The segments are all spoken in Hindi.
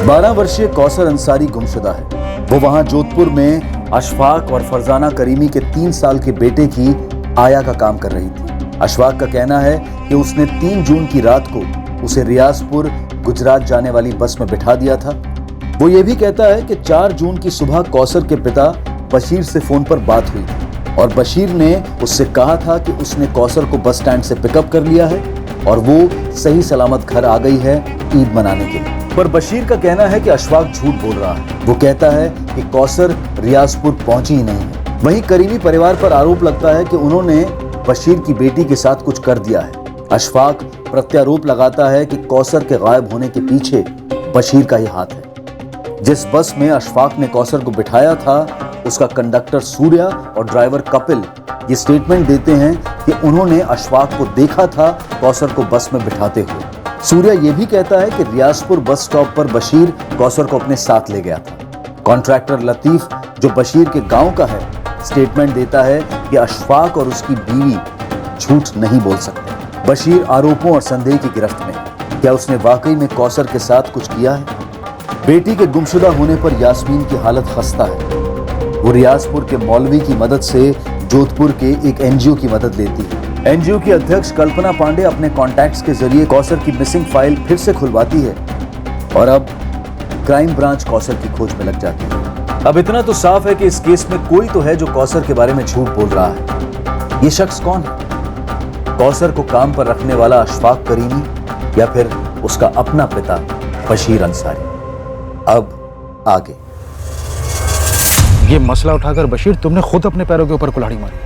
12 वर्षीय कौसर अंसारी गुमशुदा है। वो वहां जोधपुर में अशफाक और फरजाना करीमी के 3 साल के बेटे की आया का काम कर रही थी। अशफाक का कहना है कि उसने 3 जून की रात को उसे रियाजपुर गुजरात जाने वाली बस में बिठा दिया था। वो ये भी कहता है कि 4 जून की सुबह कौसर के पिता बशीर से फोन पर बात हुई थी और बशीर ने उससे कहा था कि उसने कौसर को बस स्टैंड से पिकअप कर लिया है और वो सही सलामत घर आ गई है ईद मनाने के लिए। पर बशीर का कहना है कि अशफाक झूठ बोल रहा है। वो कहता है कि कौसर रियाजपुर पहुंची ही नहीं है। वहीं करीमी परिवार पर आरोप लगता है कि उन्होंने बशीर की बेटी के साथ कुछ कर दिया है। अशफाक प्रत्यारोप लगाता है कि कौसर के गायब होने के पीछे बशीर का ही हाथ है। जिस बस में अशफाक ने कौसर को बिठाया था उसका कंडक्टर सूर्या और ड्राइवर कपिल ये स्टेटमेंट देते हैं कि उन्होंने अशफाक को देखा था कौसर को बस में बिठाते हुए। सूर्या ये भी कहता है कि रियाजपुर बस स्टॉप पर बशीर कौसर को अपने साथ ले गया था। कॉन्ट्रैक्टर लतीफ जो बशीर के गांव का है स्टेटमेंट देता है कि अशफाक और उसकी बीवी झूठ नहीं बोल सकते। बशीर आरोपों और संदेह की गिरफ्त में है। क्या उसने वाकई में कौसर के साथ कुछ किया है? बेटी के गुमशुदा होने पर यास्मीन की हालत खस्ता है। वो रियाजपुर के मौलवी की मदद से जोधपुर के एक एनजीओ की मदद लेती है। एनजीओ की अध्यक्ष कल्पना पांडे अपने कॉन्टैक्ट्स के जरिए कौसर की मिसिंग फाइल फिर से खुलवाती है और अब क्राइम ब्रांच कौसर की खोज में लग जाती है। अब इतना तो साफ है कि इस केस में कोई तो है जो कौसर के बारे में झूठ बोल रहा है। ये शख्स कौन है? कौसर को काम पर रखने वाला अशफाक करीमी या फिर उसका अपना पिता बशीर अंसारी? अब आगे ये मसला उठाकर बशीर तुमने खुद अपने पैरों के ऊपर कुल्हाड़ी मारी।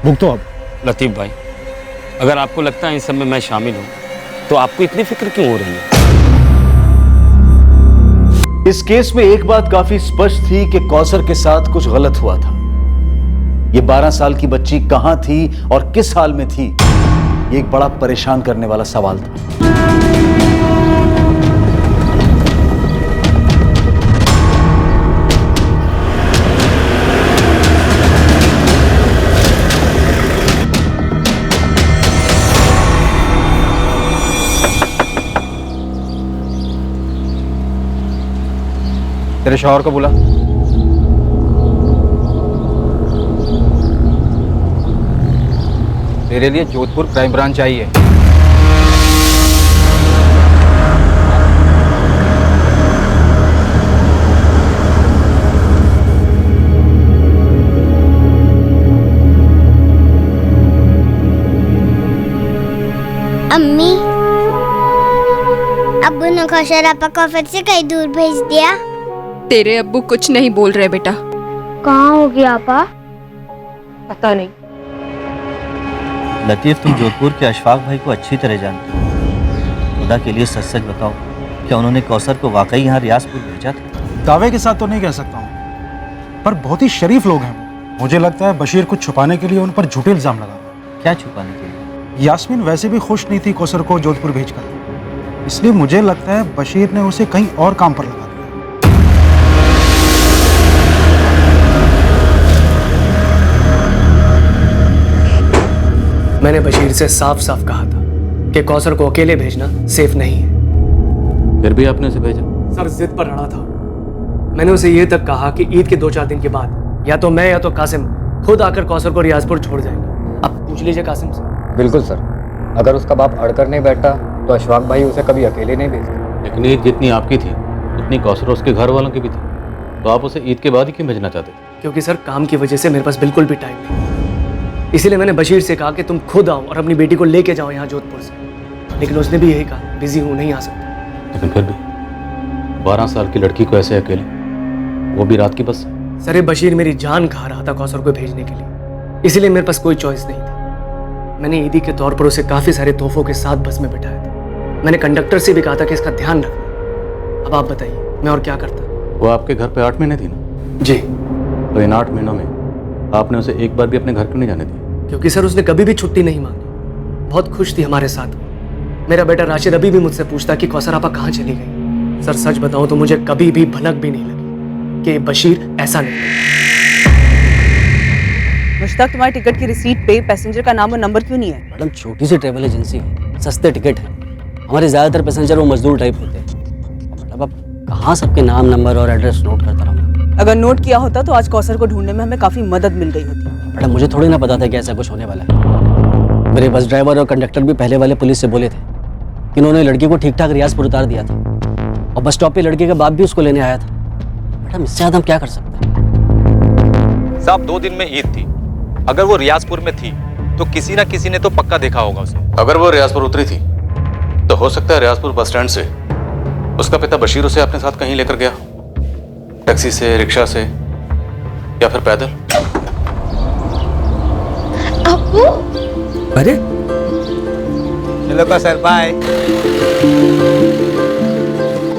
भुगतो अब। लतीफ भाई, अगर आपको लगता है इन सब में मैं शामिल हूं तो आपको इतनी फिक्र क्यों हो रही है? इस केस में एक बात काफी स्पष्ट थी कि कौसर के साथ कुछ गलत हुआ था। ये 12 साल की बच्ची कहां थी और किस हाल में थी, ये एक बड़ा परेशान करने वाला सवाल था। तेरे शौहर को बुला। तेरे लिए जोधपुर क्राइम ब्रांच आई है। अम्मी, अब्बू ने कौशल आपा को फिर से कहीं दूर भेज दिया। तेरे अब्बू कुछ नहीं बोल रहे बेटा। कहाँ हो गया आपा? पता नहीं। लतीफ, तुम जोधपुर के अशफाक भाई को अच्छी तरह जानते हो। खुदा के लिए सच सच बताओ, क्या उन्होंने कौसर को वाकई यहाँ रियाजपुर भेजा था? दावे के साथ तो नहीं कह सकता हूँ, पर बहुत ही शरीफ लोग हैं वो। मुझे लगता है बशीर कुछ छुपाने के लिए उन पर झूठे इल्जाम लगा रहा है। क्या छुपाने के लिए? यास्मीन वैसे भी खुश नहीं थी कौसर को जोधपुर भेजकर, इसलिए मुझे लगता है बशीर ने उसे कहीं और काम पर लगा दिया। मैंने बशीर से साफ साफ कहा था कि कौसर को अकेले भेजना सेफ नहीं है। फिर भी आपने उसे भेजा? सर जिद पर अड़ा था। मैंने उसे ये तक कहा कि ईद के 2-4 दिन के बाद या तो मैं या तो कासिम खुद आकर कौसर को रियाजपुर छोड़ जाएंगे। अब पूछ लीजिए कासिम से। बिल्कुल सर, अगर उसका बाप अड़कर नहीं बैठता तो अशफाक भाई उसे कभी अकेले नहीं भेजते। लेकिन ईद जितनी आपकी थी उतनी कौसर उसके घर वालों की भी थी, तो आप उसे ईद के बाद ही क्यों भेजना चाहते थे? क्योंकि सर काम की वजह से मेरे पास बिल्कुल भी टाइम नहीं, इसीलिए मैंने बशीर से कहा कि तुम खुद आओ और अपनी बेटी को लेके जाओ यहाँ जोधपुर से। लेकिन उसने भी यही कहा, बिजी हूँ, नहीं आ सकता। लेकिन फिर भी 12 साल की लड़की को ऐसे अकेले, वो भी रात की बस? सर ये बशीर मेरी जान खा रहा था कौसर को भेजने के लिए, इसीलिए मेरे पास कोई चॉइस नहीं थी। मैंने ईदी के तौर पर उसे काफ़ी सारे तोहफों के साथ बस में बिठाया था। मैंने कंडक्टर से भी कहा था कि इसका ध्यान रखना। अब आप बताइए मैं और क्या करता? वो आपके घर पे 8 महीने थी ना? जी। तो इन 8 महीनों में आपने उसे एक बार भी अपने घर क्यों नहीं जाने दिया? क्योंकि सर उसने कभी भी छुट्टी नहीं मांगी, बहुत खुश थी हमारे साथ। मेरा बेटा राशिद अभी भी मुझसे पूछता कि कौसर आपा कहाँ चली गई। सर सच बताऊं तो मुझे कभी भी भनक भी नहीं लगी कि बशीर ऐसा नहीं। मुश्ताक, तुम्हारी टिकट की रिसीट पे पैसेंजर का नाम और नंबर क्यों नहीं है? मैडम छोटी सी ट्रेवल एजेंसी है, सस्ते टिकट है। हमारे ज़्यादातर पैसेंजर वो मजदूर टाइप होते हैं। मतलब अब कहाँ सबके नाम, नंबर और एड्रेस नोट करता रहूँगा। अगर नोट किया होता तो आज कौसर को ढूंढने में हमें काफी मदद मिल गई होती। बेटा मुझे थोड़ी ना पता था कि ऐसा कुछ होने वाला है। मेरे बस ड्राइवर और कंडक्टर भी पहले वाले पुलिस से बोले थे कि उन्होंने लड़की को ठीक ठाक रियाजपुर उतार दिया था और बस स्टॉप पे लड़के का बाप भी उसको लेने आया था। बेटा इससे ज़्यादा हम क्या कर सकते हैं? साहब 2 दिन में ईद थी, अगर वो रियाजपुर में थी तो किसी ना किसी ने तो पक्का देखा होगा उसे। अगर वो रियाजपुर उतरी थी तो हो सकता है रियाजपुर बस स्टैंड से उसका पिता बशीर उसे अपने साथ कहीं लेकर गया, टैक्सी से, रिक्शा से या फिर पैदल। अब्बू अरे चलो कौसर, बाय।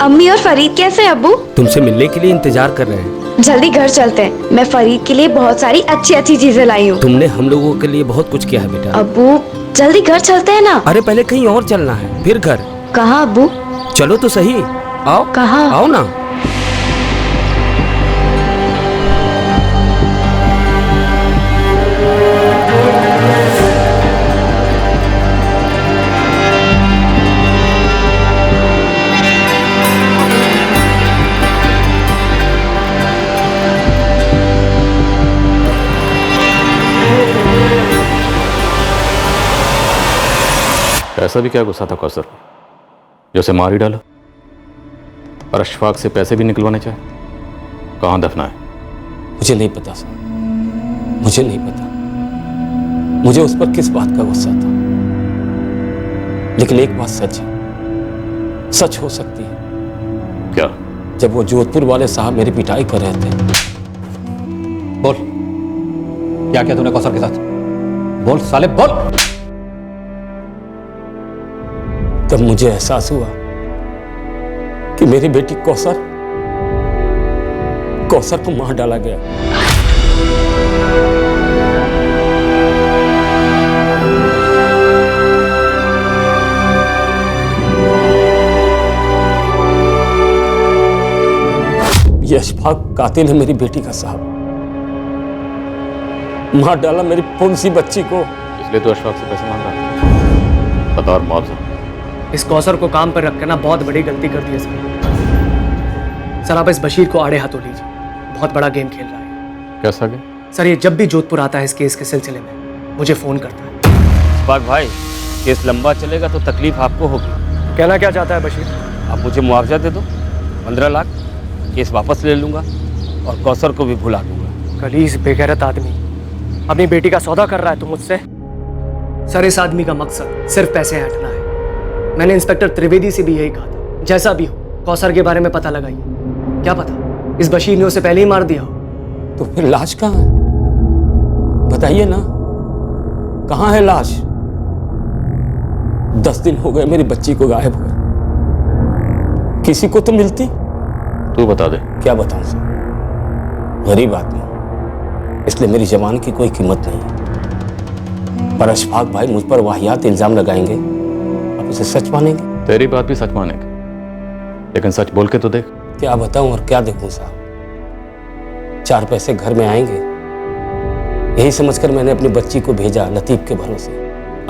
अम्मी और फरीद कैसे हैं अब्बू? तुमसे मिलने के लिए इंतजार कर रहे हैं। जल्दी घर चलते हैं, मैं फरीद के लिए बहुत सारी अच्छी अच्छी चीजें लाई हूँ। तुमने हम लोगों के लिए बहुत कुछ किया है बेटा। अब्बू जल्दी घर चलते हैं ना। अरे पहले कहीं और चलना है, फिर घर। कहाँ अब्बू? चलो तो सही, आओ। कहाँ? आओ ना। ऐसा भी क्या गुस्सा था कौसर को जो उसे मार ही डाला और अशफाक से पैसे भी निकलवाने चाहे? कहाँ दफना है? मुझे नहीं पता सर, मुझे नहीं पता मुझे उस पर किस बात का गुस्सा था, लेकिन एक बात सच है, सच हो सकती है। क्या? जब वो जोधपुर वाले साहब मेरी पिटाई कर रहे थे। बोल, क्या किया तूने कौसर के साथ? बोल साले बोल। तब मुझे एहसास हुआ कि मेरी बेटी कौसर को मार डाला गया। ये अशफाक कातिल है मेरी बेटी का साहब, मार डाला मेरी पुंसी बच्ची को। इसलिए तो अशफाक से पैसे मांग रहा था, बता और मुआवजा। इस कौसर को काम पर रखकर ना बहुत बड़ी गलती कर दी है सर। सर आप इस बशीर को आड़े हाथों लीजिए, बहुत बड़ा गेम खेल रहा है। कैसा गेम? सर ये जब भी जोधपुर आता है इस केस के सिलसिले में मुझे फोन करता है। अशफाक भाई, केस लंबा चलेगा तो तकलीफ आपको होगी। कहना क्या चाहता है बशीर? आप मुझे मुआवजा दे दो, 15 लाख, केस वापस ले लूंगा और कौसर को भी भुला दूंगा। कलीस बेगैरत आदमी अपनी बेटी का सौदा कर रहा है तुम मुझसे? सर इस आदमी का मकसद सिर्फ पैसे हटना है। मैंने इंस्पेक्टर त्रिवेदी से भी यही कहा था, जैसा भी हो कौसर के बारे में पता लगाइए। क्या पता इस बशीर ने उसे पहले ही मार दिया हो। तो फिर लाश कहाँ है? बताइए ना, कहाँ है लाश? 10 दिन हो गए मेरी बच्ची को गायब हुए, किसी को तो मिलती। तू बता दे। क्या बताऊं सर, गरीब आदमी, इसलिए मेरी जवान की कोई कीमत नहीं है। पर अशफाक भाई मुझ पर वाहियात इल्जाम लगाएंगे, आप इसे सच मानेंगे? तेरी बात भी सच मानेंगे, लेकिन सच बोल के तो देख। क्या बताऊं और क्या देखूं साहब, 4 पैसे घर में आएंगे यही समझकर मैंने अपनी बच्ची को भेजा लतीफ के भरोसे।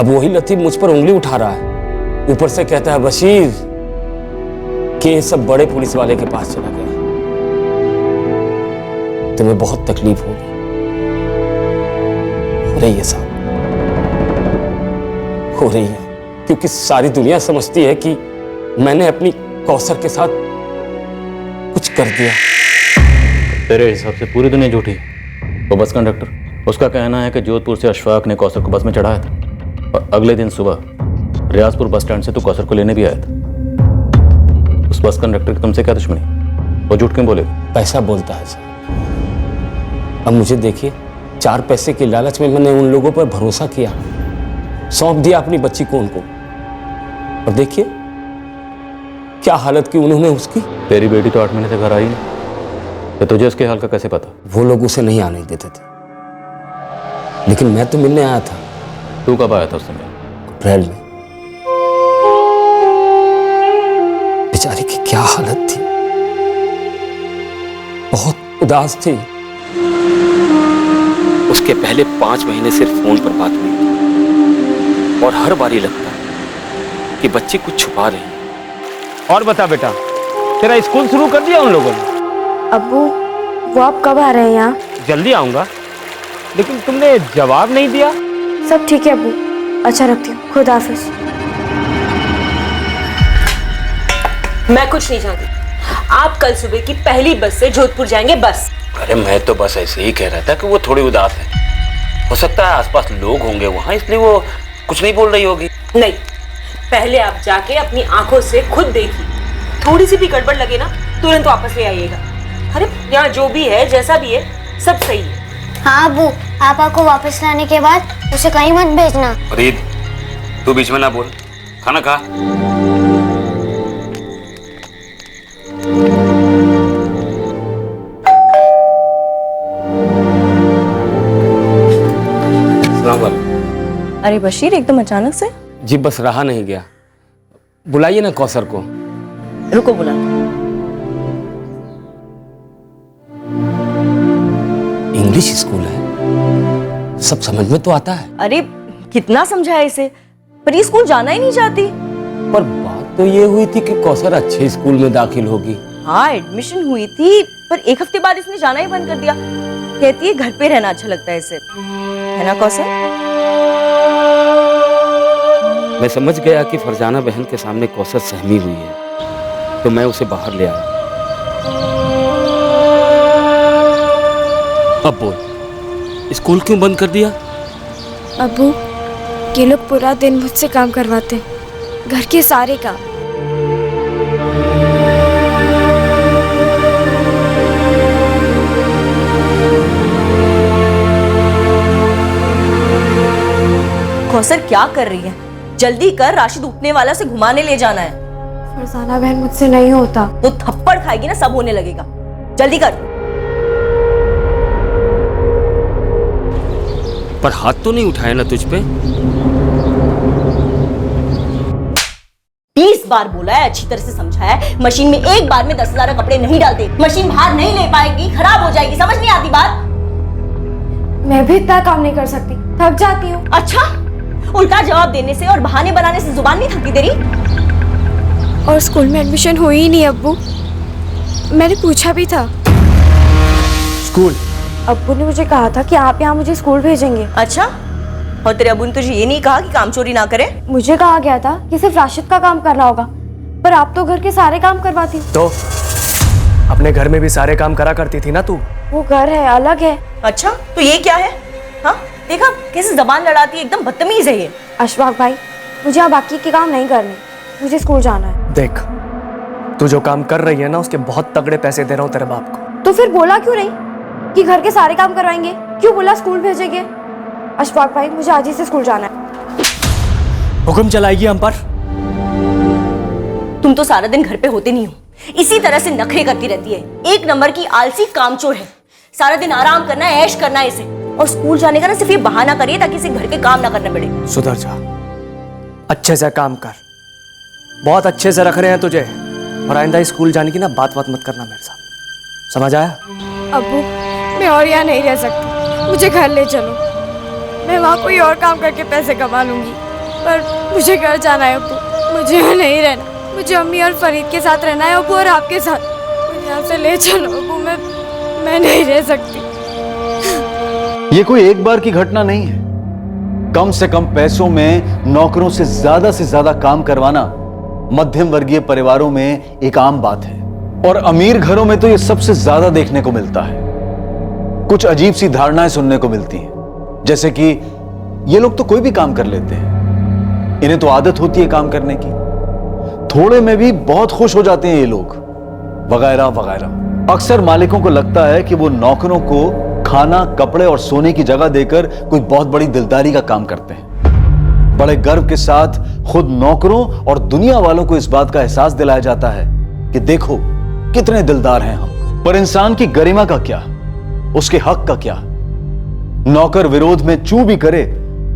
अब वही लतीफ मुझ पर उंगली उठा रहा है, ऊपर से कहता है बशीर कि सब बड़े पुलिस वाले के पास चला गया। तुम्हें बहुत तकलीफ होगी, हो रही है साहब, हो रही है, क्योंकि सारी दुनिया समझती है कि मैंने अपनी कौसर के साथ कुछ कर दिया। तेरे हिसाब से पूरी दुनिया झूठी है। वो बस कंडक्टर, उसका कहना है कि जोधपुर से अशफाक ने कौसर को बस में चढ़ाया था और अगले दिन सुबह रियाजपुर बस स्टैंड से तू कौसर को लेने भी आया था। उस बस कंडक्टर की तुमसे क्या दुश्मनी? वो झूठ क्यों बोले? पैसा बोलता है सर। अब मुझे देखिए, 4 पैसे के लालच में मैंने उन लोगों पर भरोसा किया, सौंप दिया अपनी बच्ची को उनको, और देखिए क्या हालत की उन्होंने उसकी। तेरी बेटी तो 8 महीने से घर आई नहीं, तो तुझे उसके हाल का कैसे पता? वो लोग उसे नहीं आने देते थे, लेकिन मैं तो मिलने आया था। तू कब आया था उस समय? अप्रैल में। बेचारी की क्या हालत थी, बहुत उदास थी। उसके पहले 5 महीने सिर्फ फोन पर बात हुई और हर बार ही लगता कि बच्ची कुछ छुपा रही। और बता बेटा, तेरा स्कूल शुरू कर दिया उन लोगों ने? अब्बू वो आप कब आ रहे हैं यहाँ? जल्दी आऊंगा, लेकिन तुमने जवाब नहीं दिया। सब ठीक है अब्बू, अच्छा रखती हूँ, खुदा हाफिज। मैं कुछ नहीं जानती। आप कल सुबह की पहली बस से जोधपुर जाएंगे, बस। अरे मैं तो बस ऐसे ही कह रहा था कि वो थोड़ी उदास है, हो सकता है आसपास लोग होंगे वहां, इसलिए वो कुछ नहीं बोल रही होगी। नहीं, पहले आप जाके अपनी आंखों से खुद देखिए, थोड़ी सी भी गड़बड़ लगे ना तुरंत वापस ले आइएगा। अरे यहाँ जो भी है, जैसा भी है, सब सही है। हाँ अबू, पापा को वापस लाने के बाद उसे कहीं मत भेजना। फरीद, तू बीच में ना बोल, खाना खा। अरे बशीर, एकदम अचानक से? जी बस रहा नहीं गया, बुलाइए ना कौसर को। रुको बुला। इंग्लिश स्कूल है, सब समझ में तो आता है। अरे कितना समझाया इसे, पर ये स्कूल जाना ही नहीं चाहती। पर बात तो ये हुई थी कि कौसर अच्छे स्कूल में दाखिल होगी। हाँ एडमिशन हुई थी, पर एक हफ्ते बाद इसने जाना ही बंद कर दिया। कहती है घर पे रहना अच्छा लगता है इसे, है ना कौसर? मैं समझ गया कि फरजाना बहन के सामने कौसर सहमी हुई है, तो मैं उसे बाहर ले आया। अब बोल, स्कूल क्यों बंद कर दिया? अब्बू ये लोग पूरा दिन मुझसे काम करवाते हैं, घर के सारे काम। कौसर क्या कर रही है? जल्दी कर, राशिद उठने वाला, से घुमाने ले जाना है। फरजाना बहन मुझसे नहीं होता। तो थप्पड़ खाएगी ना, सब होने लगेगा। जल्दी कर। पर हाथ तो नहीं उठाया ना तुझ पे? 20 बार बोला है, अच्छी तरह से समझाया है। मशीन में एक बार में 10,000 कपड़े नहीं डालते, मशीन बाहर नहीं ले पाएगी, खराब हो जाएगी। समझ नहीं आती बात? मैं भी इतना काम नहीं कर सकती, थक जाती हूँ। अच्छा, उल्टा जवाब देने से और बहाने बनाने से जुबान नहीं थकती तेरी? और स्कूल में एडमिशन हुई ही नहीं अब्बू, मैंने पूछा भी था। स्कूल? अब्बू ने मुझे कहा था कि आप यहाँ मुझे स्कूल भेजेंगे। अच्छा, और तेरे अब्बू ने तुझे ये नहीं कहा कि काम चोरी ना करे? मुझे कहा गया था कि सिर्फ राशिद का काम करना होगा, पर आप तो घर के सारे काम करवाती। तो अपने घर में भी सारे काम करा करती थी ना तू। वो घर है, अलग है। अच्छा, तो ये क्या है? हाँ देखा कैसे जबान लड़ाती है, एकदम बदतमीज है ये। अशफाक भाई, मुझे अब बाकी के काम नहीं करने, मुझे स्कूल जाना है। देख, तू जो काम कर रही है ना, उसके बहुत तगड़े पैसे दे रहा हूँ तेरे बाप को। तो फिर बोला क्यों नहीं कि घर के सारे काम करवाएंगे? क्यों बोला स्कूल भेजेंगे? अशफाक भाई, मुझे आज ही से स्कूल जाना है। हुक्म चलाएगी हम पर? तुम तो सारा दिन घर पे होते नहीं हो, इसी तरह से नखरे करती रहती है। एक नंबर की आलसी कामचोर है, सारा दिन आराम करना है, ऐश करना है इसे। और स्कूल जाने का ना सिर्फ ये बहाना करिए ताकि इसे घर के काम ना करने पड़े। सुधर जा, अच्छे से काम कर, बहुत अच्छे से रख रहे हैं तुझे। और आइंदा स्कूल जाने की ना बात मत करना मेरे साथ, समझ आया? अब्बू मैं और यहाँ नहीं रह सकती, मुझे घर ले चलो। मैं वहाँ कोई और काम करके पैसे कमा लूंगी, पर मुझे घर जाना है अब्बू, मुझे यहाँ नहीं रहना। मुझे अम्मी और फरीद के साथ रहना है अब्बू, और आपके साथ। मुझे यहाँ से ले चलो अब्बू, मैं नहीं रह सकती। ये कोई एक बार की घटना नहीं है। कम से कम पैसों में नौकरों से ज्यादा काम करवाना मध्यम वर्गीय परिवारों में एक आम बात है, और अमीर घरों में तो ये सबसे ज्यादा देखने को मिलता है। कुछ अजीब सी धारणाएं सुनने को मिलती हैं, जैसे कि ये लोग तो कोई भी काम कर लेते हैं, इन्हें तो आदत होती है काम करने की, थोड़े में भी बहुत खुश हो जाते हैं ये लोग, वगैरह वगैरह। अक्सर मालिकों को लगता है कि वो नौकरों को खाना, कपड़े और सोने की जगह देकर कोई बहुत बड़ी दिलदारी का काम करते हैं। बड़े गर्व के साथ खुद नौकरों और दुनिया वालों को इस बात का एहसास दिलाया जाता है कि देखो कितने दिलदार हैं हम। पर इंसान की गरिमा का क्या, उसके हक का क्या? नौकर विरोध में चूं भी करे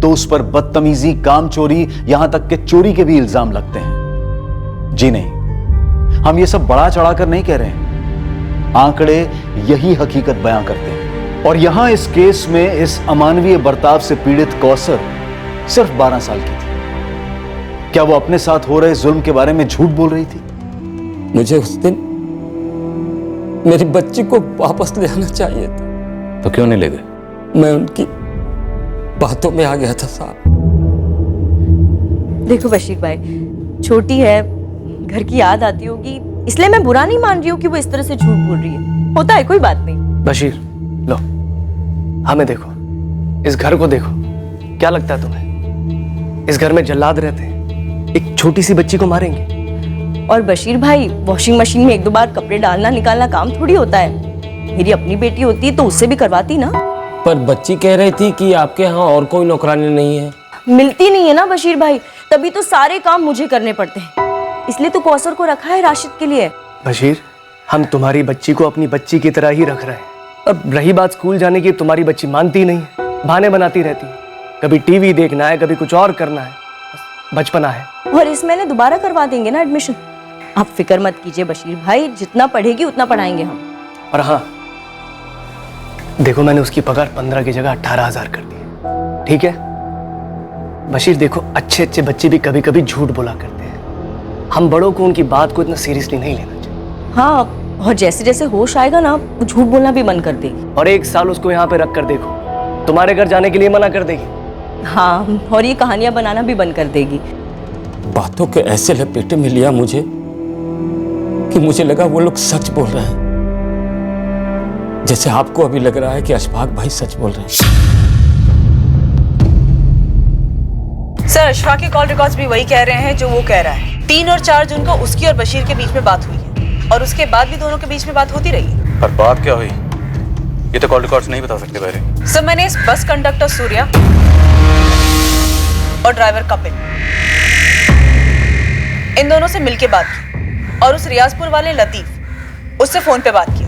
तो उस पर बदतमीजी, काम चोरी, यहां तक कि चोरी के भी इल्जाम लगते हैं। जी नहीं, हम ये सब बढ़ा चढ़ाकर नहीं कह रहे हैं, आंकड़े यही हकीकत बयां करते हैं। और यहां इस केस में इस अमानवीय बर्ताव से पीड़ित कौसर सिर्फ 12 साल की थी। क्या वो अपने साथ हो रहे जुल्म के बारे में झूठ बोल रही थी? मुझे उस दिन मेरी बच्ची को वापस ले आना चाहिए था। तो क्यों नहीं ले गए? मैं उनकी बातों में आ गया था साहब। देखो बशीर भाई, छोटी है, घर की याद आती होगी, इसलिए मैं बुरा नहीं मान रही हूँ कि वो इस तरह से झूठ बोल रही है। होता है, कोई बात नहीं। बशीर लो, हमें देखो, इस घर को देखो, क्या लगता है तुम्हें इस घर में जल्लाद रहते हैं, एक छोटी सी बच्ची को मारेंगे? और बशीर भाई, वॉशिंग मशीन में एक दो बार कपड़े डालना निकालना काम थोड़ी होता है। मेरी अपनी बेटी होती तो उससे भी करवाती ना। पर बच्ची कह रही थी कि आपके यहाँ और कोई नौकरानी नहीं है। मिलती नहीं है ना बशीर भाई, तभी तो सारे काम मुझे करने पड़ते हैं। इसलिए तो कौसर को रखा है राशिद के लिए। बशीर, हम तुम्हारी बच्ची को अपनी बच्ची की तरह ही रख रहे हैं। अब रही बात स्कूल जाने की, तुम्हारी बच्ची मानती नहीं है, बहाने बनाती रहती है। कभी टीवी देखना है, कभी कुछ और करना है, बचपना है। और इस महीने दोबारा करवा देंगे ना एडमिशन। आप फिक्र मत कीजिए बशीर भाई, जितना पढ़ेगी उतना पढ़ाएंगे हम। और हाँ देखो, मैंने उसकी पगार 15 की जगह 18,000 कर दी, ठीक है? बशीर देखो, अच्छे अच्छे बच्चे भी कभी कभी झूठ बोला करते हैं। हम बड़ों को उनकी बात को इतना सीरियसली नहीं लेना चाहिए। हाँ, और जैसे जैसे होश आएगा ना, वो झूठ बोलना भी बंद कर देगी। और 1 साल उसको यहाँ पे रख कर देखो, तुम्हारे घर जाने के लिए मना कर देगी। हाँ, और ये कहानियां बनाना भी बंद कर देगी। बातों के ऐसे लपेटे में लिया मुझे कि मुझे लगा वो लोग सच बोल रहे हैं, जैसे आपको अभी लग रहा है कि अशफाक भाई सच बोल रहे हैं। सर, अशफाक के कॉल रिकॉर्ड्स भी वही कह रहे हैं जो वो कह रहा है। 3 और 4 जून को उसकी और बशीर के बीच में बात हुई है, और उसके बाद भी दोनों के बीच में बात होती रही है। पर बात क्या हुई ये तो कॉल रिकॉर्ड्स नहीं बता सकते बहरे। सर, मैंने इस बस कंडक्टर सूर्या और ड्राइवर कपिल, इन दोनों से मिलके बात की, और उस रियाजपुर वाले लतीफ, उससे फोन पे बात की।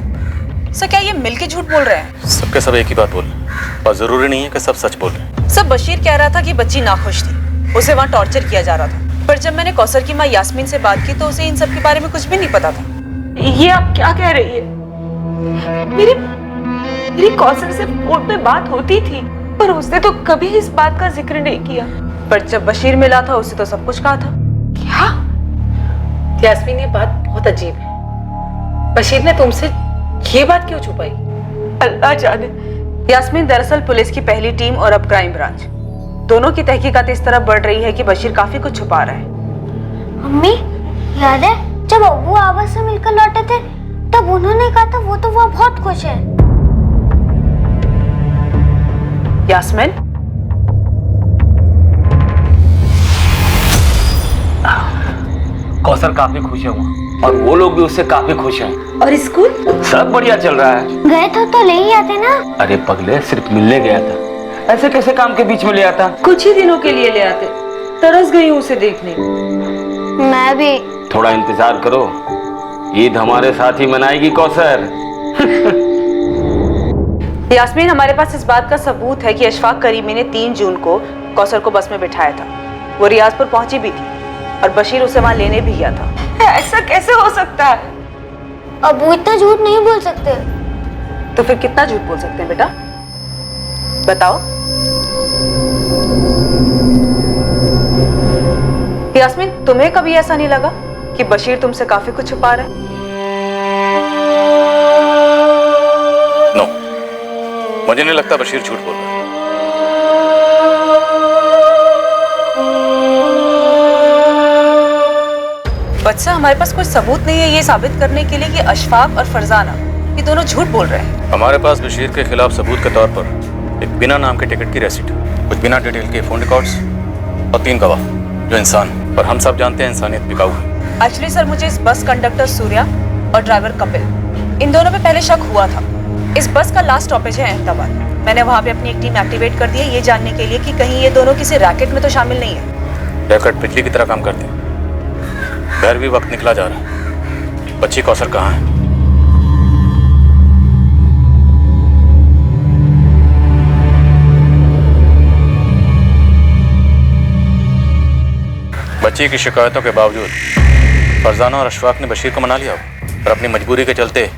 सर, क्या ये मिलके झूठ बोल रहे हैं? सबके सब एक ही बात बोल रहे हैं, और जरूरी नहीं है कि सब सच बोल रहे हैं। सर, बशीर कह रहा था कि बच्ची नाखुश थी, उसे वहाँ टॉर्चर किया जा रहा था। पर जब मैंने कौसर की माँ यास्मीन से बात की तो उसे इन सब के बारे में कुछ भी नहीं पता था। ये आप क्या कह रही है? मेरी कौसर से फोन पे बात होती थी, पर उसने तो कभी इस बात का जिक्र नहीं किया। पर जब बशीर मिला था उसे तो सब कुछ कहा था। क्या? यास्मीन, ये बात बहुत अजीब है। बशीर ने तुमसे ये बात क्यों छुपाई? अल्लाह जाने। यास्मीन, दरअसल पुलिस की पहली टीम और अब क्राइम ब्रांच, दोनों की तहकीकात इस तरह बढ़ रही है कि बशीर काफी कुछ छुपा रहा है। मम्मी, याद है जब अब्बू आबा से मिलकर लौटे थे, तब उन्होंने कहा था वो तो वहाँ बहुत खुश है। यास्मीन, कौसर काफी खुश है वहाँ, और वो लोग भी उससे काफी खुश हैं। और स्कूल सब बढ़िया चल रहा है। गए तो ले ही आते ना। अरे पगले, सिर्फ मिलने गया था, ऐसे कैसे काम के बीच में ले आता? कुछ ही दिनों के लिए ले आते। तरस गई हूँ उसे देखने। मैं भी। थोड़ा इंतजार करो, ईद हमारे साथ ही मनाएगी कौसर। यास्मीन, हमारे पास इस बात का सबूत है कि अशफाक करीमी ने 3 जून को कौसर को बस में बिठाया था। वो रियाजपुर पहुंची भी थी, और बशीर उसे वहां लेने भी गया था। ऐसा कैसे हो सकता है? अब्बू इतना झूठ नहीं बोल सकते। तो फिर कितना झूठ बोल सकते हैं बेटा, बताओ। यास्मीन, तुम्हें कभी ऐसा नहीं लगा कि बशीर तुमसे काफी कुछ छुपा रहा है? नो, मुझे नहीं लगता बशीर झूठ बोल रहा है। बच्चा, हमारे पास कोई सबूत नहीं है ये साबित करने के लिए कि अशफाक और फरजाना ये दोनों झूठ बोल रहे हैं। हमारे पास बशीर के खिलाफ सबूत के तौर पर एक बिना नाम के टिकट की रसीद, कुछ बिना डिटेल के फोन रिकॉर्ड्स और 3 गवाह जो इंसान, पर हम सब जानते हैं इंसानियत बिकाऊ है। एक्चुअली सर, मुझे इस बस कंडक्टर सूर्या और ड्राइवर कपिल, इन दोनों पे पहले शक हुआ था। इस बस का लास्ट स्टॉपेज है अहमदाबाद। मैंने वहाँ पे अपनी एक टीम एक्टिवेट कर दी है ये जानने के लिए कि कहीं ये दोनों किसी रैकेट में तो शामिल नहीं है। रैकेट बिजली की तरह काम करते हैं। घर भी वक्त निकला जा रहा है। बच्ची कौसर कहाँ है? बच्ची की शिकायतों के बावजूद फरजाना और अशफाक ने बशीर को मना लिया होगा, और अपनी मजबूरी के चलते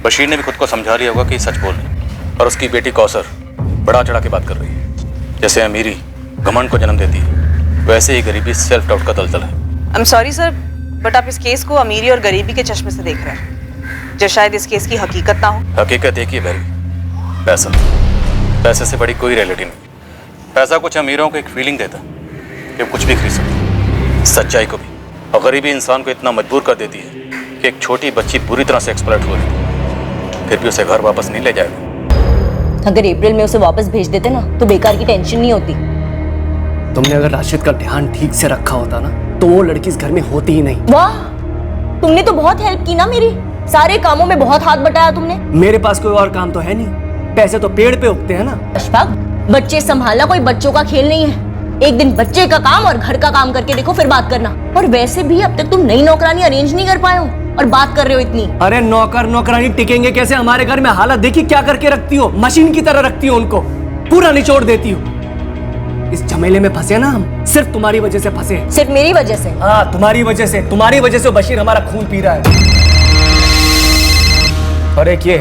बशीर ने भी खुद को समझा लिया होगा कि सच बोल रही, और उसकी बेटी कौसर बढ़ा चढ़ा के बात कर रही है। जैसे अमीरी घमंड को जन्म देती है, वैसे ही गरीबी सेल्फ डाउट का दलदल है। I am sorry sir, but आप इस केस को अमीरी और गरीबी के चश्मे से देख रहे हैं। जो शायद इस केस की हकीकत ना हो। हकीकत एक ही है, पैसा। पैसे से बड़ी कोई रियलिटी नहीं। पैसा कुछ अमीरों को एक फीलिंग देता कि कुछ भी खरीद सकते, सच्चाई को भी। और गरीबी इंसान को इतना मजबूर कर देती है कि एक छोटी बच्ची बुरी तरह से एक्सप्लॉइट हो रही, फिर भी उसे घर वापस नहीं ले जाएगा। अगर अप्रैल में उसे वापस भेज देते ना तो बेकार की टेंशन नहीं होती। तुमने अगर राशिद का ध्यान ठीक से रखा होता ना तो वो लड़की इस घर में होती ही नहीं। वाह, तुमने तो बहुत हेल्प की ना मेरी, सारे कामों में बहुत हाथ बटाया तुमने। मेरे पास कोई और काम तो है नहीं, पैसे तो पेड़ पे उगते हैं ना। अशफाक, बच्चे संभालना कोई बच्चों का खेल नहीं है। एक दिन बच्चे का काम और घर का काम करके देखो, फिर बात करना। और वैसे भी अब तक तुम नई नौकरानी अरेंज नहीं कर पाए हो और बात कर रहे हो इतनी। अरे नौकर नौकरानी टिकेंगे कैसे? हमारे घर में हालत देखी क्या करके रखती हो, मशीन की तरह रखती हो उनको, पूरा निचोड़ देती हो। इस झमेले में फंसे ना हम, सिर्फ तुम्हारी वजह से फंसे। सिर्फ मेरी वजह से? हाँ, तुम्हारी वजह से। तुम्हारी वजह से बशीर हमारा खून पी रहा है। और एक ये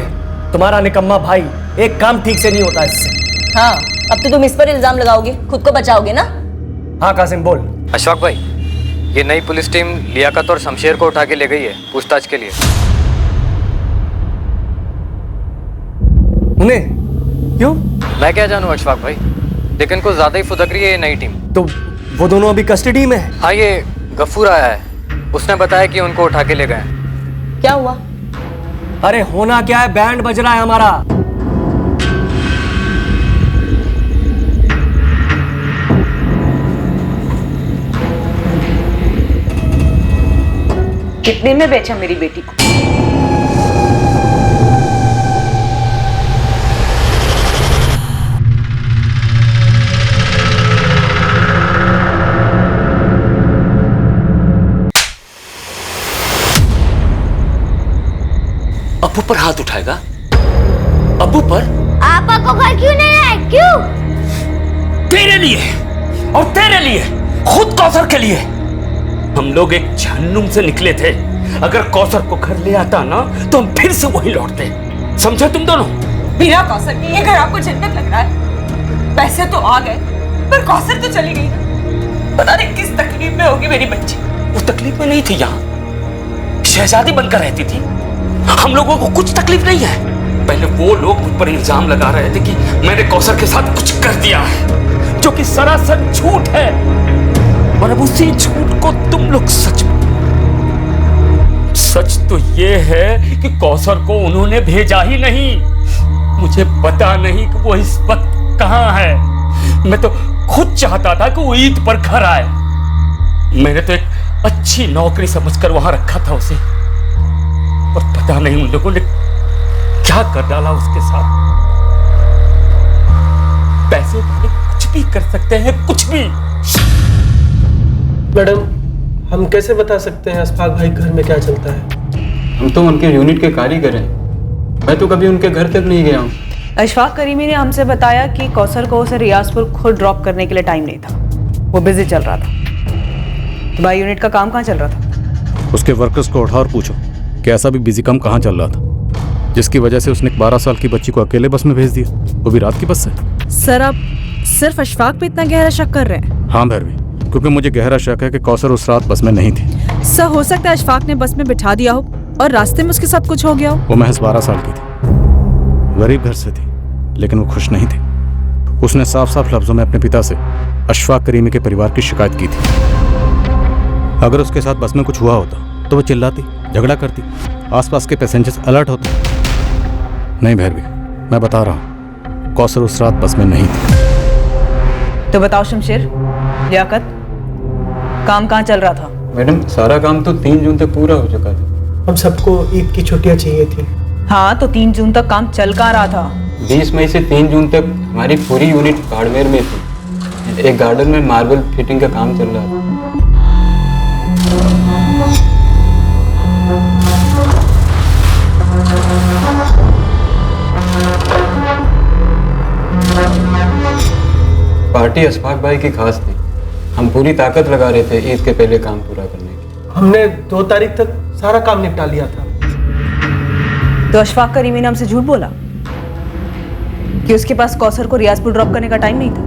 तुम्हारा निकम्मा भाई, एक काम ठीक से नहीं होता इससे। हाँ, अब तो तुम इस पर इल्जाम लगाओगे, खुद को बचाओगे ना? हाँ कासिम बोल। अशफाक भाई, ये नई पुलिस टीम लियाकत और शमशेर को उठा के ले गई है पूछताछ के लिए। उन्हें क्यों? मैं क्या जानूं अशफाक भाई, लेकिन कुछ ज्यादा ही फुदक रही है ये नई टीम। तो वो दोनों अभी कस्टडी में है? हाँ, ये गफूर आया है, उसने बताया कि उनको उठा के ले गए। क्या हुआ? अरे होना क्या है, बैंड बज रहा है हमारा। कितने में बेचा मेरी बेटी को? अब्बू पर हाथ उठाएगा? अब्बू पर? आपा को घर क्यों नहीं आए? क्यों? तेरे लिए और तेरे लिए, खुद कौसर के लिए। हम लोग एक जहन्नुम से निकले थे। अगर कौसर को घर ले आता ना तो हम फिर से वहीं लौटते। समझे तुम दोनों? बिना कौसर के ये घर आपको जन्नत लग रहा है? पैसे तो आ गए पर कौसर तो चली गई ना। पता नहीं किस तकलीफ में होगी मेरी बच्ची। वो तकलीफ में नहीं थी, यहाँ शहजादी बनकर रहती थी। हम लोगों को कुछ तकलीफ नहीं है। पहले वो लोग मुझ पर इल्जाम लगा रहे थे कि मैंने कौसर के साथ कुछ कर दिया है, जो कि सरासर झूठ है। और अब उसी झूठ को तुम लोग सच तो ये है कि कौसर को उन्होंने भेजा ही नहीं। मुझे पता नहीं कि वो इस वक्त कहां है। मैं तो खुद चाहता था कि वो ईद पर घर आए। मैंने तो एक अच्छी नौकरी समझकर वहां रखा था उसे, और पता नहीं उन लोगों ने क्या कर डाला उसके साथ। पैसे वाले कुछ भी कर सकते हैं, कुछ भी। मैडम, हम कैसे बता सकते हैं अशफाक भाई घर में क्या चलता है? हम तो उनके यूनिट के कारीगर हैं। मैं तो कभी उनके घर तक नहीं गया हूँ। अशफाक करीमी ने हमसे बताया कि कौसर को उसे रियाजपुर खुद ड्रॉप करने के लिए टाइम नहीं था, वो बिजी चल रहा था। तुम्हारी यूनिट का काम कहाँ चल रहा था? उसके वर्कर्स को उठा और पूछो कि ऐसा भी बिजी काम कहाँ चल रहा था, जिसकी वजह से उसने 12 साल की बच्ची को अकेले बस में भेज दिया, वो भी रात की बस से। सर, आप सिर्फ अशफाक पे इतना गहरा शक कर रहे हैं? हाँ भैरवी, क्योंकि मुझे गहरा शक है कि कौसर उस रात बस में नहीं थी। सर, हो सकता है अशफाक ने बस में बिठा दिया हो और रास्ते में उसके साथ कुछ हो गया हो। वो महज 12 साल की थी, गरीब घर से थी, लेकिन वो खुश नहीं थी। उसने साफ साफ लफ्जों में अपने पिता से अशफाक करीमी के परिवार की शिकायत की थी। अगर उसके साथ बस में कुछ हुआ होता तो वो चिल्लाती, झगड़ा करती, आसपास के पैसेंजर्स अलर्ट होते। नहीं भैरवी, मैं बता रहा हूँ, कौसर उस रात बस में नहीं थी। तो बताओ शमशेर, लियाकत, काम कहाँ चल रहा था? मैडम, सारा काम तो 3 जून तक पूरा हो चुका था। हम सबको ईद की छुट्टियां चाहिए थी। हाँ, तो 3 जून तक काम चल कहाँ रहा था? 20 मई से 3 जून तक हमारी पूरी यूनिट बाड़मेर में थी। एक गार्डन में मार्बल फिटिंग का काम चल रहा था। पार्टी अशफाक भाई की खास थी। हम पूरी ताकत लगा रहे थे ईद के पहले काम पूरा करने की। हमने 2 तारीख तक सारा काम निपटा लिया था। तो अशफाक करीमी ने हमसे झूठ बोला कि उसके पास कौसर को रियाजपुर ड्रॉप करने का टाइम नहीं था?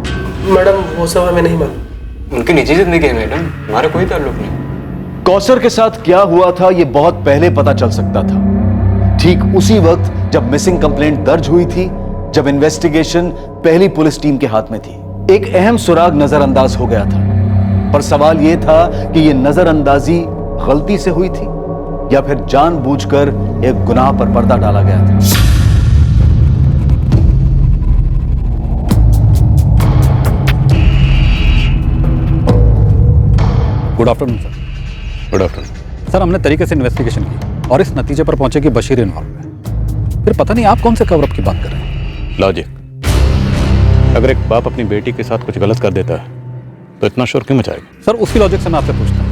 मैडम, वो सब हमें नहीं मालूम। उनकी निजी जिंदगी है मैडम, हमारा कोई ताल्लुक नहीं। कौसर के साथ क्या हुआ था ये बहुत पहले पता चल सकता था। ठीक उसी वक्त जब मिसिंग कंप्लेंट दर्ज हुई थी, जब इन्वेस्टिगेशन पहली पुलिस टीम के हाथ में थी, एक अहम सुराग नजरअंदाज हो गया था। पर सवाल यह था कि यह नजरअंदाजी गलती से हुई थी या फिर जानबूझकर एक गुनाह पर पर्दा डाला गया था। Good afternoon sir. Good afternoon sir, हमने तरीके से इन्वेस्टिगेशन की और इस नतीजे पर पहुंचे कि बशीर इन्वॉल्व है। फिर पता नहीं आप कौन से कवरअप की बात कर रहे हैं। लॉजिक, अगर एक बाप अपनी बेटी के साथ कुछ गलत कर देता है तो इतना शोर क्यों मचाएगा? सर, उसी लॉजिक से मैं आपसे पूछता हूँ,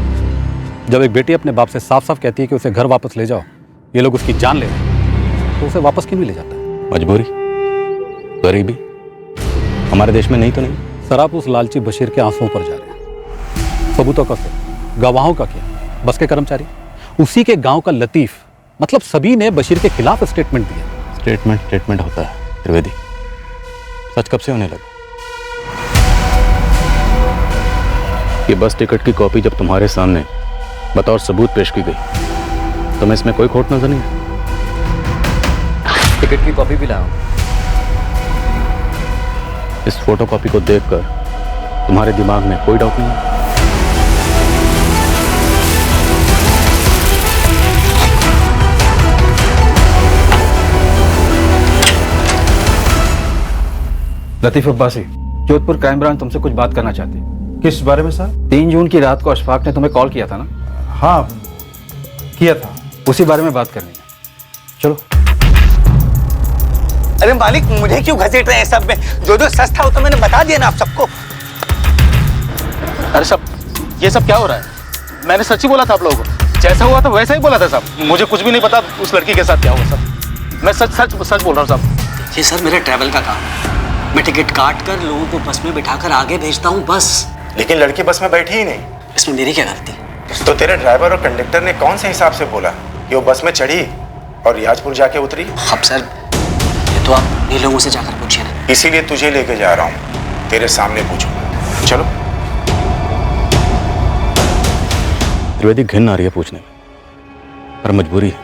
जब एक बेटी अपने बाप से साफ साफ कहती है कि उसे घर वापस ले जाओ, ये लोग उसकी जान ले रहे हैं, तो उसे वापस क्यों नहीं ले जाता? मजबूरी, गरीबी, हमारे देश में नहीं तो नहीं। सर, आप उस लालची बशीर के आंसुओं पर जा रहे हैं। सबूतों का क्या, गवाहों का क्या, बस के कर्मचारी, उसी के गांव का लतीफ, मतलब सभी ने बशीर के खिलाफ स्टेटमेंट दिया। स्टेटमेंट होता है त्रिवेदी, सच कब से होने लगा? ये बस टिकट की कॉपी जब तुम्हारे सामने बतौर सबूत पेश की गई, तुम्हें इसमें कोई खोट नजर नहीं है? टिकट की कॉपी भी लाओ। इस फोटो कॉपी को देखकर तुम्हारे दिमाग में कोई डाउट नहीं है? लतीफ अब्बासी, जोधपुर क्राइम ब्रांच तुमसे कुछ बात करना चाहती है। किस बारे में सर? 3 जून की रात को अशफाक ने तुम्हें कॉल किया था ना? हाँ किया था। उसी बारे में बात करनी है। चलो। अरे मालिक, मुझे क्यों घसीट रहे हैं सब में? जो सच था वो तो मैंने बता दिया ना आप सबको। अरे सब ये सब क्या हो रहा है? मैंने सच ही बोला था आप लोगों को, जैसा हुआ था वैसा ही बोला था साहब। मुझे कुछ भी नहीं पता उस लड़की के साथ क्या हुआ साहब। मैं सच बोल रहा हूँ साहब। ये सर मेरा ट्रैवल का काम है। मैं टिकट काट कर लोगों को बस में बिठाकर आगे भेजता हूँ बस। लेकिन लड़की बस में बैठी ही नहीं। इसमें मेरी क्या गलती? तो तेरे ड्राइवर और कंडक्टर ने कौन से हिसाब से बोला कि वो बस में चढ़ी और रियाजपुर जाके उतरी? अब सर ये तो आप ये लोगों से जाकर पूछिए ना। इसीलिए तुझे लेके जा रहा हूँ, तेरे सामने पूछूंगा। चलो। त्रिवेदी, घिन आ रही है पूछने में, पर मजबूरी है।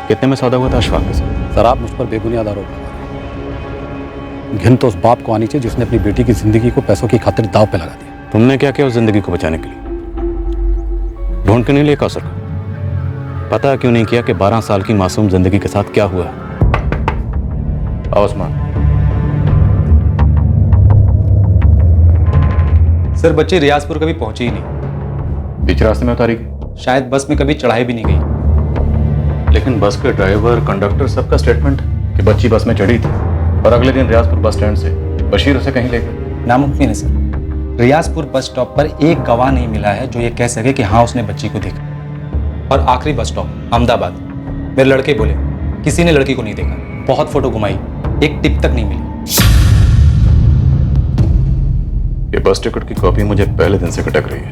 कितने में सौदा हुआ था अशफाक के साथ? सर, आप मुझ पर बेबुनियाद आरोप लगा रहे हैं। घिन तो उस बाप को आनी चाहिए जिसने अपनी बेटी की जिंदगी को पैसों की खातिर दाव पे लगा दिया। तुमने क्या किया उस जिंदगी को बचाने के लिए? ढूंढ के नहीं लिया कौसर को? पता क्यों नहीं किया कि 12 साल की मासूम जिंदगी के साथ क्या हुआ? आओ उस्मान। सर, बच्ची रियाजपुर कभी पहुंची ही नहीं। बीच रास्ते में उतारी गई? शायद बस में कभी चढ़ाई भी नहीं गई। लेकिन बस के ड्राइवर, कंडक्टर, सबका स्टेटमेंट कि बच्ची बस में चढ़ी थी और अगले दिन रियाजपुर बस स्टैंड से बशीर उसे कहीं ले गए। नामुमकिन है सर। रियाजपुर बस स्टॉप पर एक गवाह नहीं मिला है जो ये कह सके कि हाँ उसने बच्ची को देखा। और आखिरी बस स्टॉप अहमदाबाद, मेरे लड़के बोले किसी ने लड़की को नहीं देखा। बहुत फोटो घुमाई, एक टिप तक नहीं मिली। ये बस टिकट की कॉपी मुझे पहले दिन से खटक रही है।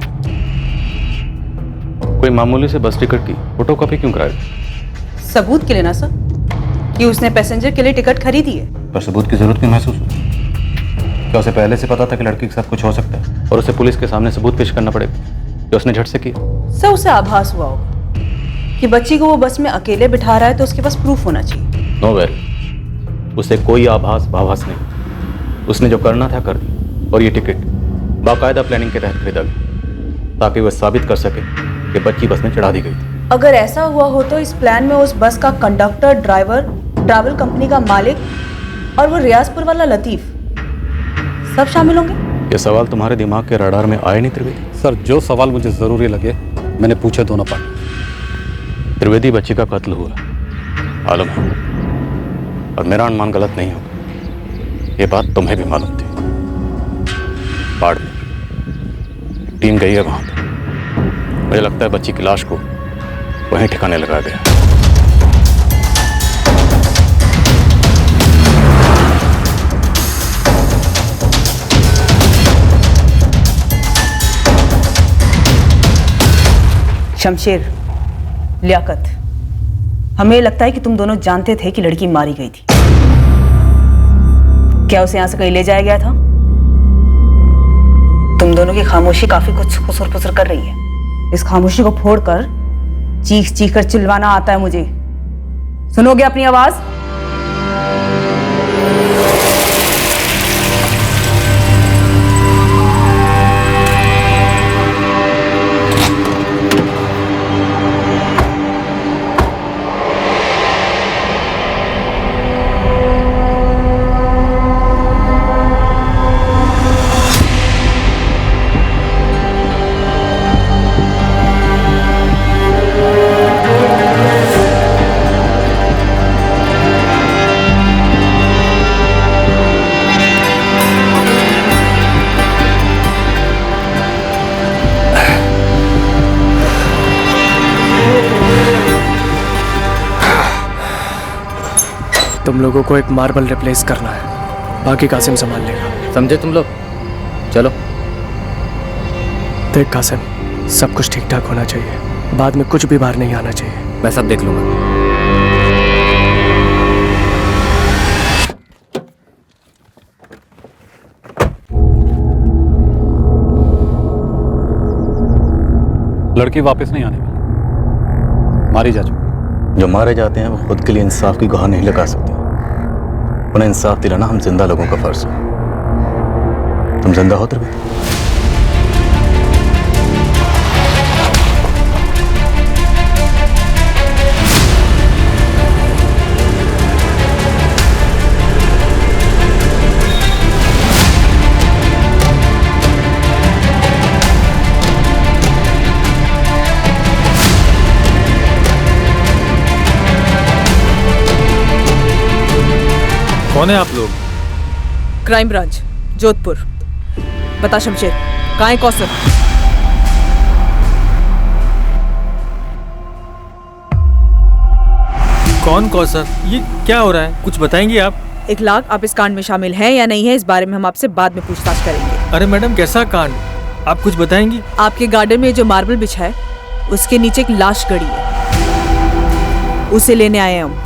कोई मामूली से बस टिकट की फोटो कॉपी क्यों कराई? सबूत के लिए ना सर, कि उसने पैसेंजर के लिए टिकट खरीदी है। पर सबूत की जरूरत क्यों महसूस हुई? क्या उसे पहले से पता था कि लड़की के साथ कुछ हो सकता है? और उसे पुलिस के सामने सबूत पेश करना पड़ेगा जो उसने झट से किया। सर, उसे आभास हुआ होगा कि बच्ची को वो बस में अकेले बिठा रहा है, तो उसके पास प्रूफ होना चाहिए। नो वेरी, उसे कोई आभास भाभास नहीं। उसने जो करना था कर दी, और ये टिकट बाकायदा प्लानिंग के तहत खरीदा गया ताकि वह साबित कर सके कि बच्ची बस में चढ़ा दी गई थी। अगर ऐसा हुआ हो तो इस प्लान में उस बस का कंडक्टर, ड्राइवर, ट्रैवल कंपनी का मालिक और वो रियाजपुर वाला लतीफ सब शामिल होंगे। ये सवाल तुम्हारे दिमाग के रडार में आए नहीं त्रिवेदी? सर, जो सवाल मुझे जरूरी लगे मैंने पूछे दोनों पार्टी। त्रिवेदी, बच्ची का कत्ल हुआ, मालूम है, और मेरा अनुमान गलत नहीं होगा। ये बात तुम्हें भी मालूम थी। बाड़मेर टीम गई है वहां पर। मुझे लगता है बच्ची की लाश को वहीं ठिकाने लगा गया। शमशेर, लियाकत, हमें लगता है कि तुम दोनों जानते थे कि लड़की मारी गई थी। क्या उसे यहां से कहीं ले जाया गया था? तुम दोनों की खामोशी काफी कुछ खुसर फुसर कर रही है। इस खामोशी को फोड़कर चीख चीख कर चिल्लाना आता है मुझे। सुनोगे अपनी आवाज? तुम लोगों को एक मार्बल रिप्लेस करना है, बाकी कासिम संभाल लेगा। समझे तुम लोग? चलो। देख कासिम, सब कुछ ठीक ठाक होना चाहिए, बाद में कुछ भी बाहर नहीं आना चाहिए। मैं सब देख लूंगा। लड़की वापस नहीं आने वाली, मारी जा चुकी। जो मारे जाते हैं वो खुद के लिए इंसाफ की गुहार नहीं लगा सकते। उन्हें इंसाफ दिलाना हम जिंदा लोगों का फर्ज है। तुम जिंदा हो त्रिवेदी? कौन है आप लोग? Crime branch Jodhpur. बता शमशेर, कहाँ है कौसर? कौन कौसर? ये क्या हो रहा है, कुछ बताएंगी आप? इखलाक, आप इस कांड में शामिल हैं या नहीं है, इस बारे में हम आपसे बाद में पूछताछ करेंगे। अरे मैडम, कैसा कांड? आप कुछ बताएंगी? आपके गार्डन में जो मार्बल बिछा है उसके नीचे एक लाश गड़ी है, उसे लेने आए हम।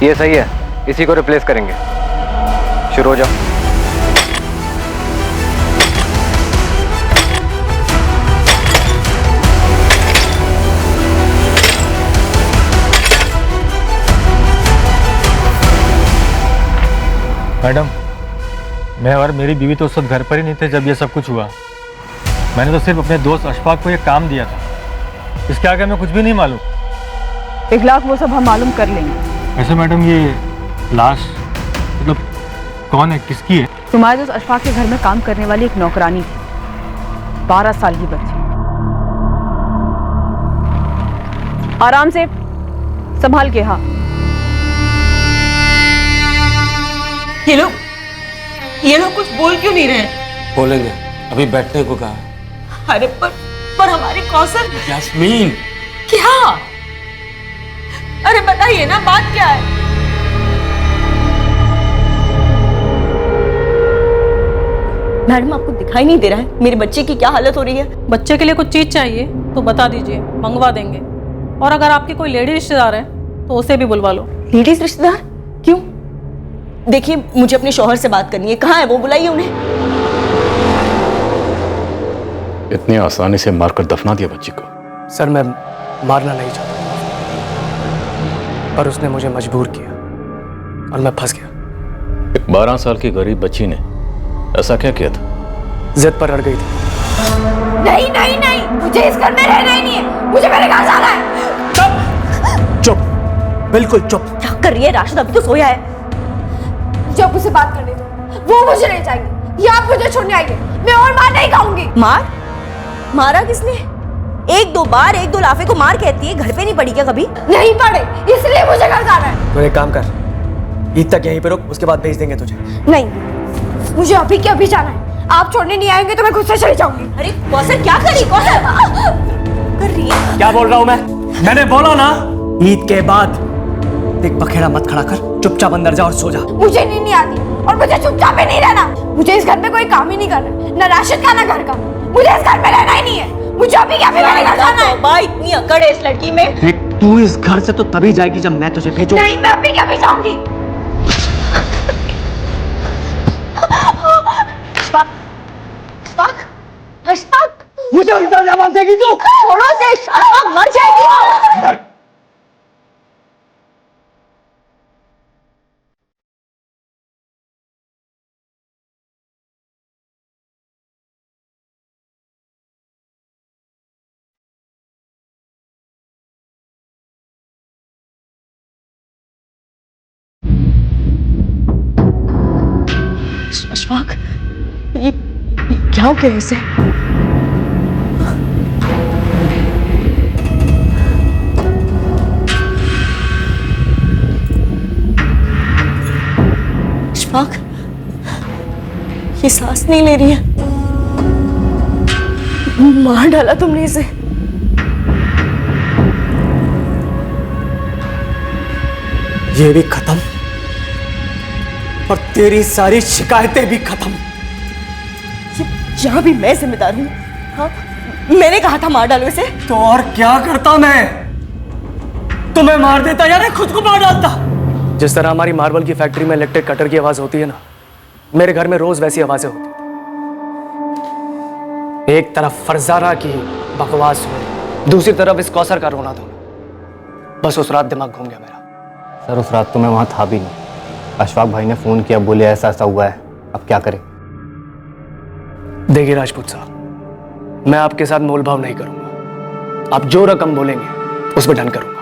ये सही है, इसी को रिप्लेस करेंगे। शुरू हो जाओ। मैडम, मैं और मेरी बीवी तो उस वक्त घर पर ही नहीं थे जब ये सब कुछ हुआ। मैंने तो सिर्फ अपने दोस्त अशफाक को ये काम दिया था, इसके आगे हमें कुछ भी नहीं मालूम। इखलाक, वो सब हम मालूम कर लेंगे। वैसे मैडम, ये लाश मतलब कौन है, किसकी है? तुम्हारे दोस्त अशफाक के घर में काम करने वाली एक नौकरानी थी, 12 साल की बच्ची। आराम से, संभाल के। हाँ, ये लोग कुछ बोल क्यों नहीं रहे? बोलेंगे, अभी बैठने को कहा। अरे पर हमारे कौसर। यास्मीन, क्या? अरे बताइए ना, बात क्या है? मैडम, आपको दिखाई नहीं दे रहा है मेरे बच्चे की क्या हालत हो रही है? बच्चे के लिए कुछ चीज चाहिए तो बता दीजिए, मंगवा देंगे। और अगर आपके कोई लेडी रिश्तेदार है तो उसे भी बुलवा लो। लेडीज रिश्तेदार? क्यों? देखिए, मुझे अपने शौहर से बात करनी है, कहाँ है वो? बुलाइए उन्हें। इतनी आसानी से मारकर दफना दिया बच्ची को? सर, मैं मारना नहीं चाहता, पर उसने मुझे मजबूर किया और मैं फंस गया। एक 12 साल की गरीब बच्ची ने ऐसा क्या किया था? जिद पर अड़ गई थी। नहीं नहीं नहीं, मुझे इस घर में रहना ही नहीं है, मुझे मेरे घर जाना है। चुप चुप, बिल्कुल चुप। क्या कर रही है राशिद? अभी तो सोया है। मुझे अब उसे बात करने दो, वो मुझे नहीं चाहिए। या आप मुझे छोड़ने आइए, मैं और मार नहीं खाऊंगी। मार? मारा किसने? एक दो बार, एक दो लाफे को मार कहती है, घर पे नहीं पड़ी क्या कभी? नहीं पड़े, इसलिए मुझे घर जाना है। तो एक काम कर, ईद तक यहीं पे रुक, उसके बाद भेज देंगे तुझे। नहीं, मुझे अभी के अभी जाना है। आप छोड़ने नहीं आएंगे तो मैं खुद से चली जाऊंगी। अरे कौसर, क्या कर रही? कौसर कर रही है? क्या बोल रहा हूँ मैं? मैंने बोला ना, ईद के बाद। देख, बखेड़ा मत खड़ा कर, चुपचाप अंदर जा और सो जा। मुझे नींद नहीं आती और मुझे चुपचाप भी नहीं रहना। मुझे इस घर में कोई काम ही नहीं करना, ना राशिद का ना घर का। मुझे इस घर में रहना ही नहीं है। मुझे अभी क्या मेरे घर जाना है। बाई, इतनी अकड़ है इस लड़की में। देख, तू इस घर से तो तभी जाएगी जब मैं तुझे भेजूं। नहीं, मैं अभी क्या भी जाऊंगी। मुझे बांधेगी तू? छोड़ो से, अशफाक मर जाएगी। अशफाक, ये क्या हो गया इसे? अशफाक, ये सांस नहीं ले रही है। मार डाला तुमने इसे। ये भी खत्म और तेरी सारी शिकायतें भी खत्म। यहाँ भी मैं जिम्मेदार हूँ। हाँ, मैंने कहा था मार डालो इसे। तो और क्या करता मैं? तुम्हें मार देता या मैं खुद को मार डालता? जिस तरह हमारी मार्बल की फैक्ट्री में इलेक्ट्रिक कटर की आवाज होती है ना, मेरे घर में रोज वैसी आवाजें होती थी। एक तरफ फरजाना की बकवास हुई, दूसरी तरफ इस कौसर का रोना धोना। बस उस रात दिमाग घूम गया मेरा। सर उस रात तो मैं वहाँ था भी नहीं। अशफाक भाई ने फ़ोन किया, बोले ऐसा ऐसा हुआ है, अब क्या करें? देखिए राजपूत साहब, मैं आपके साथ मोलभाव नहीं करूंगा। आप जो रकम बोलेंगे उस पर डन करूंगा।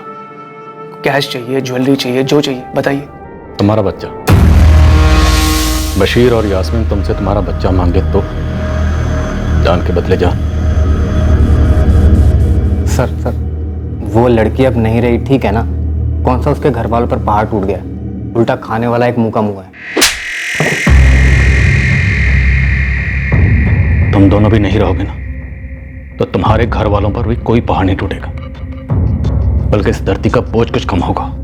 कैश चाहिए, ज्वेलरी चाहिए, जो चाहिए बताइए। तुम्हारा बच्चा बशीर और यास्मीन तुमसे तुम्हारा बच्चा मांगे तो जान के बदले जान। सर वो लड़की अब नहीं रही, ठीक है ना? कौन सा उसके घर वालों पर पहाड़ टूट गया, उल्टा खाने वाला एक मुंह का मुंह है। तुम दोनों भी नहीं रहोगे ना, तो तुम्हारे घर वालों पर भी कोई पहाड़ नहीं टूटेगा, बल्कि इस धरती का बोझ कुछ कम होगा।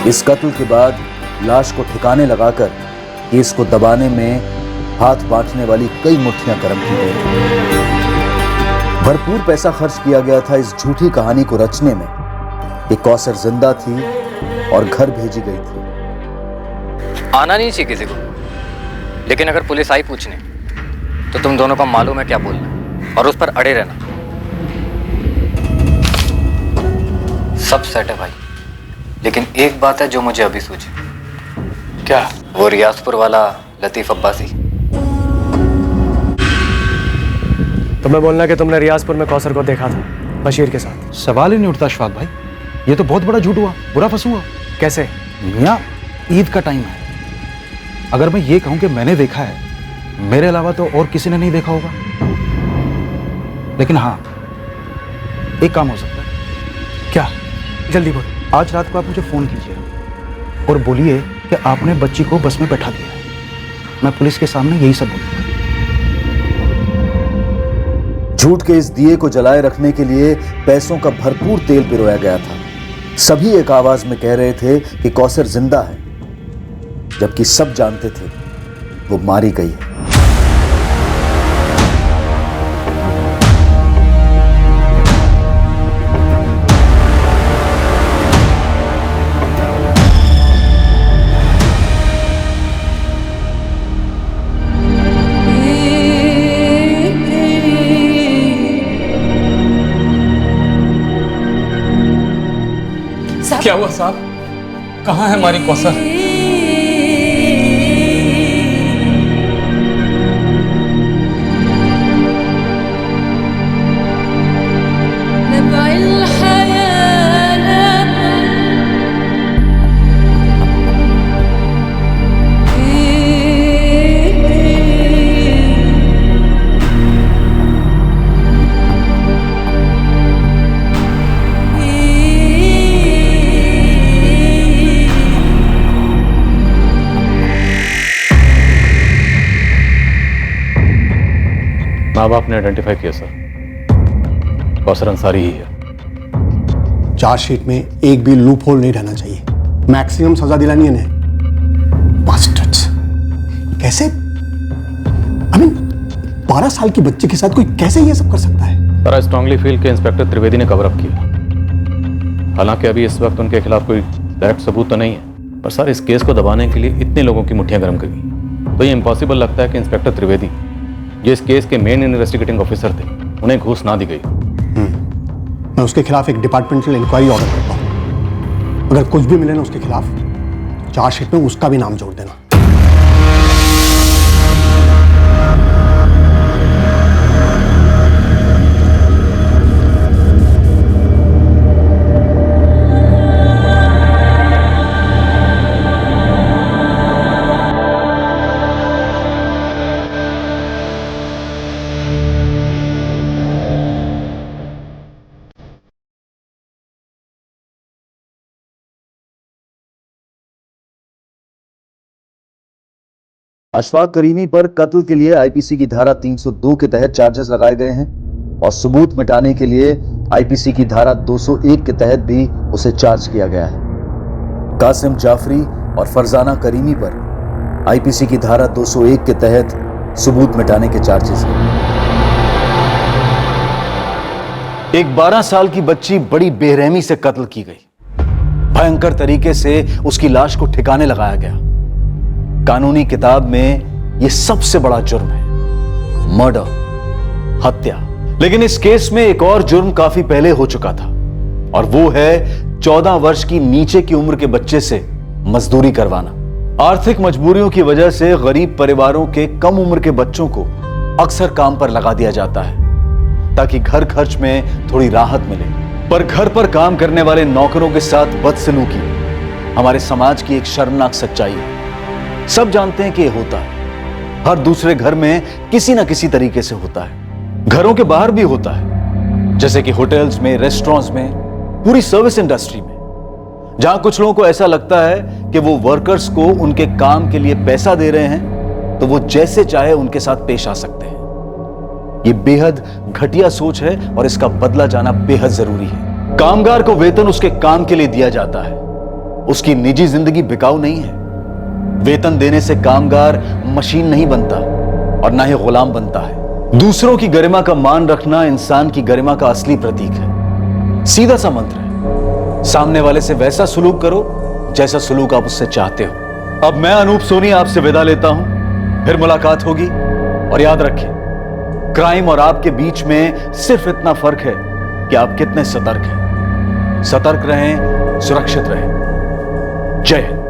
इस कत्ल के बाद लाश को ठिकाने लगाकर केस को दबाने में हाथ बांटने वाली कई मुट्ठियां गर्म की गई। भरपूर पैसा खर्च किया गया था इस झूठी कहानी को रचने में कि कौसर जिंदा थी और घर भेजी गई थी। आना नहीं चाहिए किसी को, लेकिन अगर पुलिस आई पूछने तो तुम दोनों को मालूम है क्या बोलना और उस पर अड़े रहना। सब सेट है भाई, लेकिन एक बात है जो मुझे अभी सूझी। क्या? वो रियाजपुर वाला लतीफ अब्बासी। तुम्हें बोलना कि तुमने रियाजपुर में कौसर को देखा था बशीर के साथ। सवाल ही नहीं उठता अशफाक भाई, ये तो बहुत बड़ा झूठ हुआ, बुरा फंसूंगा। कैसे? मियां, ईद का टाइम है, अगर मैं ये कहूं कि मैंने देखा है, मेरे अलावा तो और किसी ने नहीं देखा होगा। लेकिन हाँ, एक काम हो सकता है। क्या? जल्दी बोल। आज रात को आप मुझे फोन कीजिए और बोलिए कि आपने बच्ची को बस में बैठा दिया है। मैं पुलिस के सामने यही सब बोलूंगा। झूठ के इस दिए को जलाए रखने के लिए पैसों का भरपूर तेल पिरोया गया था। सभी एक आवाज में कह रहे थे कि कौसर जिंदा है, जबकि सब जानते थे वो मारी गई है। क्या हुआ साहब? कहाँ है हमारी कौसर? माँ बाप ने आइडेंटिफाई किया सर, कौसर अंसारी ही है। चार्जशीट में एक भी लूप होल नहीं रहना चाहिए, मैक्सिमम सजा दिलानी है इन्हें। बास्टर्ड्स, कैसे 12 साल की बच्चे के साथ कोई कैसे ये सब कर सकता है? सर आई स्ट्रांगली फील कि इंस्पेक्टर त्रिवेदी ने कवर अप किया। हालांकि अभी इस वक्त उनके खिलाफ कोई डायरेक्ट सबूत तो नहीं है, पर सर इस केस को दबाने के लिए इतने लोगों की मुट्ठियां गर्म करी तो ये इम्पॉसिबल लगता है कि इंस्पेक्टर त्रिवेदी जो इस केस के मेन इन्वेस्टिगेटिंग ऑफिसर थे उन्हें घूस ना दी गई। मैं उसके खिलाफ एक डिपार्टमेंटल इंक्वायरी ऑर्डर करता हूं। अगर कुछ भी मिले ना उसके खिलाफ, चार्जशीट में उसका भी नाम जोड़ देना। अशफाक करीमी पर कत्ल के लिए आईपीसी की धारा 302 के तहत चार्जेस लगाए गए हैं और सबूत मिटाने के लिए आईपीसी की धारा 201 के तहत भी उसे चार्ज किया गया है। कासिम जाफरी और फरजाना करीमी पर आईपीसी की धारा 201 के तहत सबूत मिटाने के चार्जेस हैं। एक 12 साल की बच्ची बड़ी बेरहमी से कत्ल की गई। भयंकर तरीके से उसकी लाश को ठिकाने लगाया गया। कानूनी किताब में यह सबसे बड़ा जुर्म है, मर्डर, हत्या। लेकिन इस केस में एक और जुर्म काफी पहले हो चुका था और वो है 14 वर्ष की नीचे की उम्र के बच्चे से मजदूरी करवाना। आर्थिक मजबूरियों की वजह से गरीब परिवारों के कम उम्र के बच्चों को अक्सर काम पर लगा दिया जाता है ताकि घर खर्च में थोड़ी राहत मिले। पर घर पर काम करने वाले नौकरों के साथ बदसलूकी हमारे समाज की एक शर्मनाक सच्चाई है। सब जानते हैं कि यह होता है, हर दूसरे घर में किसी ना किसी तरीके से होता है। घरों के बाहर भी होता है, जैसे कि होटल्स में, रेस्टोरेंट्स में, पूरी सर्विस इंडस्ट्री में, जहां कुछ लोगों को ऐसा लगता है कि वो वर्कर्स को उनके काम के लिए पैसा दे रहे हैं तो वो जैसे चाहे उनके साथ पेश आ सकते हैं। ये बेहद घटिया सोच है और इसका बदला जाना बेहद जरूरी है। कामगार को वेतन उसके काम के लिए दिया जाता है, उसकी निजी जिंदगी बिकाऊ नहीं है। वेतन देने से कामगार मशीन नहीं बनता और ना ही गुलाम बनता है। दूसरों की गरिमा का मान रखना इंसान की गरिमा का असली प्रतीक है। सीधा सा मंत्र है, सामने वाले से वैसा सुलूक करो जैसा सुलूक आप उससे चाहते हो। अब मैं अनूप सोनी आपसे विदा लेता हूं, फिर मुलाकात होगी। और याद रखें, क्राइम और आपके बीच में सिर्फ इतना फर्क है कि आप कितने सतर्क हैं। सतर्क रहें, सुरक्षित रहें। जय हिंद।